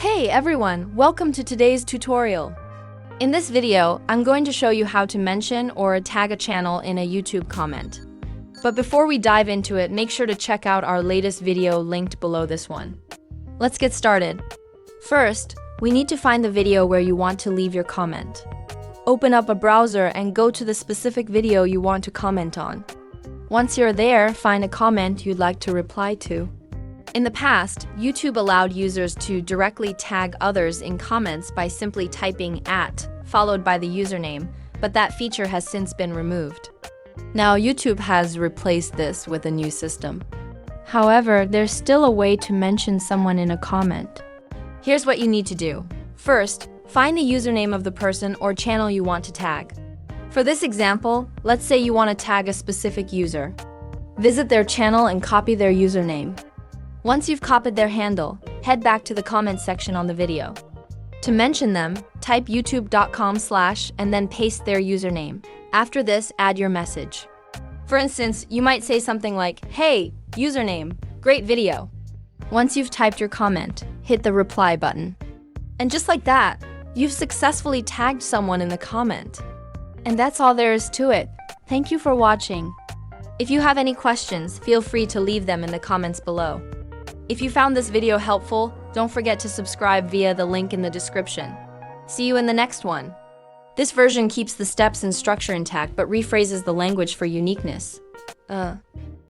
Hey everyone, welcome to today's tutorial. In this video, I'm going to show you how to mention or tag a channel in a YouTube comment. But before we dive into it, make sure to check out our latest video linked below this one. Let's get started. First, we need to find the video where you want to leave your comment. Open up a browser and go to the specific video you want to comment on. Once you're there, find a comment you'd like to reply to. In the past, YouTube allowed users to directly tag others in comments by simply typing @ followed by the username, but that feature has since been removed. Now, YouTube has replaced this with a new system. However, there's still a way to mention someone in a comment. Here's what you need to do. First, find the username of the person or channel you want to tag. For this example, let's say you want to tag a specific user. Visit their channel and copy their username. Once you've copied their handle, head back to the comment section on the video. To mention them, type youtube.com/ and then paste their username. After this, add your message. For instance, you might say something like, "Hey, username, great video." Once you've typed your comment, hit the reply button. And just like that, you've successfully tagged someone in the comment. And that's all there is to it. Thank you for watching. If you have any questions, feel free to leave them in the comments below. If you found this video helpful, don't forget to subscribe via the link in the description. See you in the next one. This version keeps the steps and structure intact but rephrases the language for uniqueness.